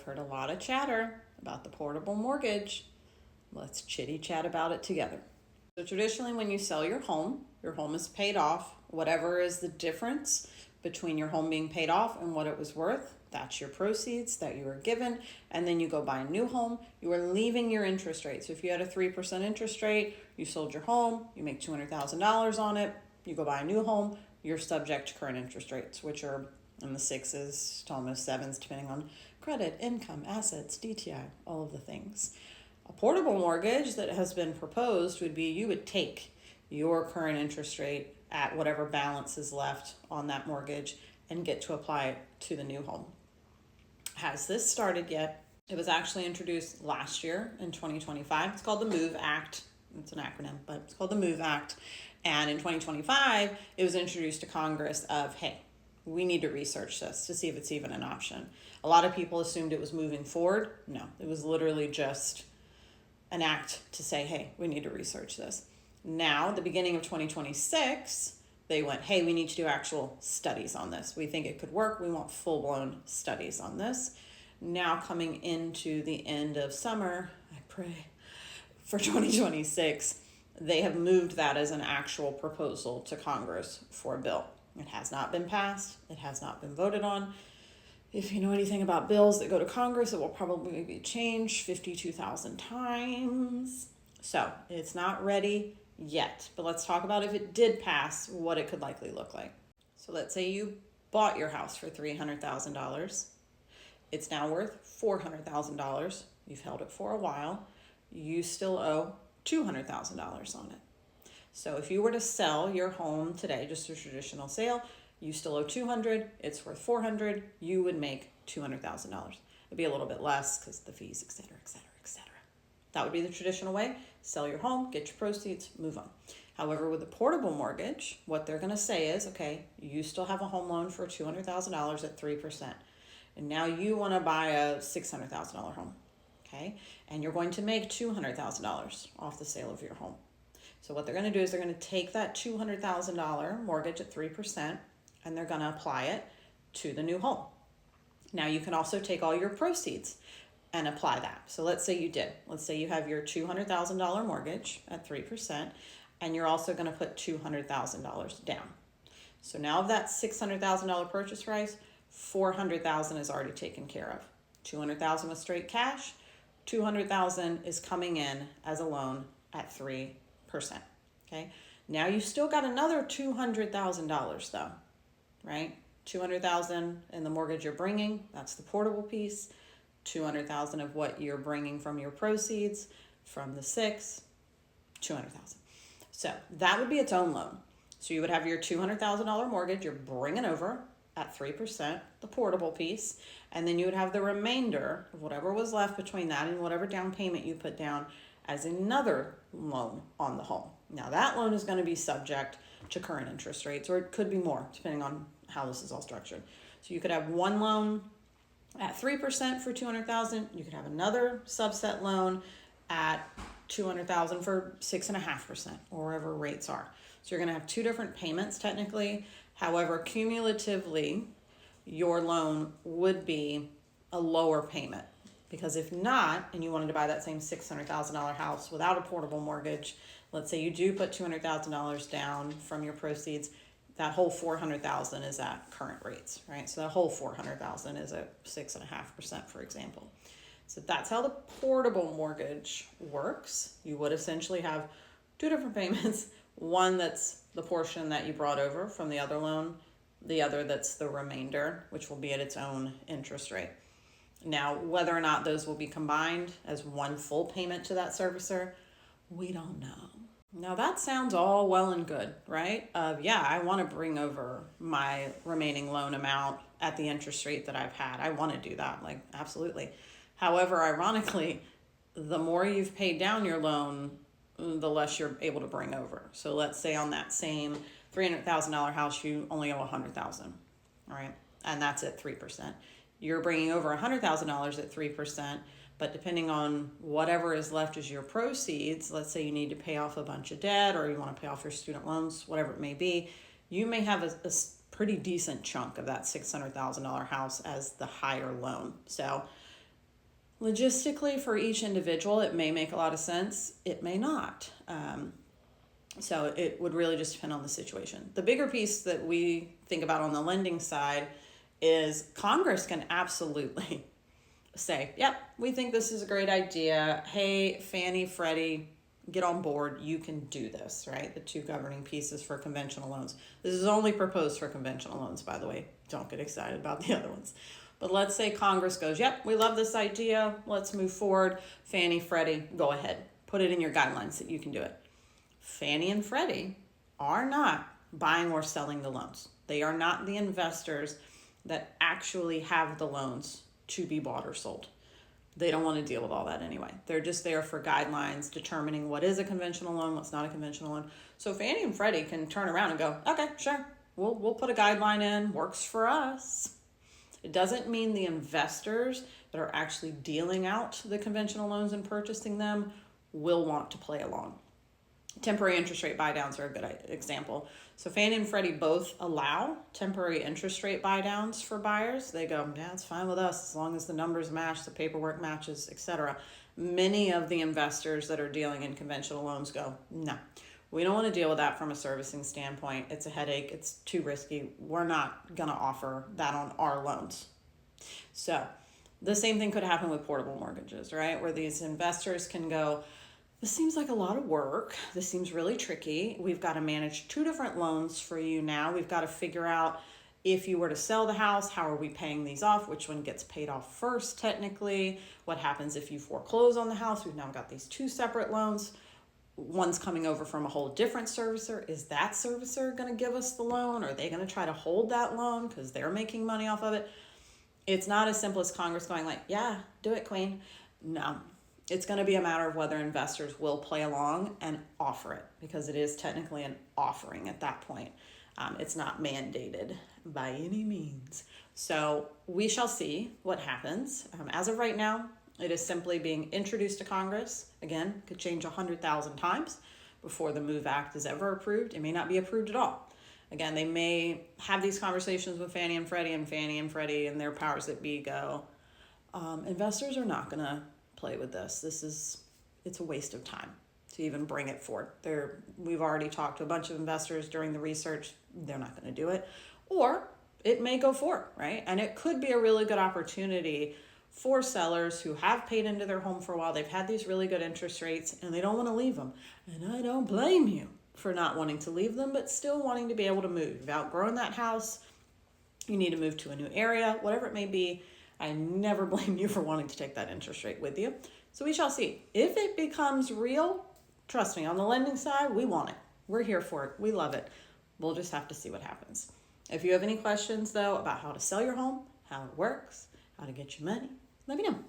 Heard a lot of chatter about the portable mortgage. Let's chitty chat about it together. So traditionally when you sell your home is paid off. Whatever is the difference between your home being paid off and what it was worth, that's your proceeds that you were given. And then you go buy a new home, you are leaving your interest rate. So if you had a 3% interest rate, you sold your home, you make $200,000 on it, you go buy a new home, you're subject to current interest rates, which are in the 6s to almost 7s, depending on credit, income, assets, DTI, all of the things. A portable mortgage that has been proposed would be you would take your current interest rate at whatever balance is left on that mortgage and get to apply it to the new home. Has this started yet? It was actually introduced last year in 2025. It's called the MOVE Act. It's an acronym, but it's called the MOVE Act. And in 2025, it was introduced to Congress of, hey, we need to research this to see if it's even an option. A lot of people assumed it was moving forward. No, it was literally just an act to say, hey, we need to research this. Now, at the beginning of 2026, they went, hey, we need to do actual studies on this. We think it could work. We want full-blown studies on this. Now, coming into the end of summer, I pray, for 2026, they have moved that as an actual proposal to Congress for a bill. It has not been passed. It has not been voted on. If you know anything about bills that go to Congress, it will probably be changed 52,000 times. So it's not ready yet, but let's talk about if it did pass, what it could likely look like. So let's say you bought your house for $300,000. It's now worth $400,000. You've held it for a while. You still owe $200,000 on it. So if you were to sell your home today, just a traditional sale, you still owe $200,000, it's worth $400,000, you would make $200,000. It'd be a little bit less because the fees, et cetera, et cetera, et cetera. That would be the traditional way. Sell your home, get your proceeds, move on. However, with a portable mortgage, what they're going to say is, okay, you still have a home loan for $200,000 at 3%. And now you want to buy a $600,000 home, okay? And you're going to make $200,000 off the sale of your home. So what they're going to do is they're going to take that $200,000 mortgage at 3% and they're going to apply it to the new home. Now you can also take all your proceeds and apply that. So let's say you did. Let's say you have your $200,000 mortgage at 3% and you're also going to put $200,000 down. So now of that $600,000 purchase price, $400,000 is already taken care of. $200,000 was straight cash. $200,000 is coming in as a loan at 3%. Okay. Now you still got another $200,000 though, right? $200,000 in the mortgage you're bringing. That's the portable piece. $200,000 of what you're bringing from your proceeds from the $200,000. So that would be its own loan. So you would have your $200,000 mortgage you're bringing over at 3%, the portable piece, and then you would have the remainder of whatever was left between that and whatever down payment you put down as another loan on the home. Now that loan is going to be subject to current interest rates, or it could be more depending on how this is all structured. So you could have one loan at 3% for $200,000. You could have another subset loan at $200,000 for 6.5%, or wherever rates are. So you're going to have two different payments technically. However, cumulatively, your loan would be a lower payment. Because if not, and you wanted to buy that same $600,000 house without a portable mortgage, let's say you do put $200,000 down from your proceeds, that whole $400,000 is at current rates, right? So that whole $400,000 is at 6.5%, for example. So that's how the portable mortgage works. You would essentially have two different payments. One that's the portion that you brought over from the other loan, the other that's the remainder, which will be at its own interest rate. Now, whether or not those will be combined as one full payment to that servicer, we don't know. Now that sounds all well and good, right? Yeah, I want to bring over my remaining loan amount at the interest rate that I've had. I want to do that, like absolutely. However, ironically, the more you've paid down your loan, the less you're able to bring over. So let's say on that same $300,000 house, you only owe $100,000, all right? And that's at 3%. You're bringing over $100,000 at 3%, but depending on whatever is left as your proceeds, let's say you need to pay off a bunch of debt or you want to pay off your student loans, whatever it may be, you may have a pretty decent chunk of that $600,000 house as the higher loan. So Logistically, for each individual, it may make a lot of sense. It may not. So it would really just depend on the situation. The bigger piece that we think about on the lending side is Congress can absolutely say, yep, we think this is a great idea. Hey, Fannie, Freddie, get on board. You can do this, right? The two governing pieces for conventional loans. This is only proposed for conventional loans, by the way. Don't get excited about the other ones. But let's say Congress goes, yep, we love this idea. Let's move forward. Fannie, Freddie, go ahead. Put it in your guidelines that you can do it. Fannie and Freddie are not buying or selling the loans. They are not the investors that actually have the loans to be bought or sold. They don't want to deal with all that anyway. They're just there for guidelines, determining what is a conventional loan, what's not a conventional loan. So Fannie and Freddie can turn around and go, okay, sure, we'll put a guideline in, works for us. It doesn't mean the investors that are actually dealing out the conventional loans and purchasing them will want to play along. Temporary interest rate buy downs are a good example. So Fannie and Freddie both allow temporary interest rate buy downs for buyers. They go, yeah, it's fine with us as long as the numbers match, the paperwork matches, etc. Many of the investors that are dealing in conventional loans go, no, we don't want to deal with that from a servicing standpoint. It's a headache. It's too risky. We're not going to offer that on our loans. So the same thing could happen with portable mortgages, right? Where these investors can go, this seems like a lot of work. This seems really tricky. We've got to manage two different loans for you now. We've got to figure out if you were to sell the house, how are we paying these off? Which one gets paid off first technically? What happens if you foreclose on the house? We've now got these two separate loans. One's coming over from a whole different servicer. Is that servicer going to give us the loan? Are they going to try to hold that loan because they're making money off of it? It's not as simple as Congress going like, yeah, do it, Queen. No. It's going to be a matter of whether investors will play along and offer it, because it is technically an offering at that point. It's not mandated by any means. So we shall see what happens. As of right now, it is simply being introduced to Congress. Again, could change 100,000 times before the MOVE Act is ever approved. It may not be approved at all. Again, they may have these conversations with Fannie and Freddie and their powers that be go, investors are not going to play with this. It's a waste of time to even bring it forward. We've already talked to a bunch of investors during the research. They're not going to do it. Or it may go forward, right? And it could be a really good opportunity for sellers who have paid into their home for a while. They've had these really good interest rates and they don't want to leave them. And I don't blame you for not wanting to leave them, but still wanting to be able to move. You've outgrown that house. You need to move to a new area, whatever it may be. I never blame you for wanting to take that interest rate with you. So we shall see. If it becomes real, trust me, on the lending side, we want it. We're here for it. We love it. We'll just have to see what happens. If you have any questions, though, about how to sell your home, how it works, how to get your money, let me know.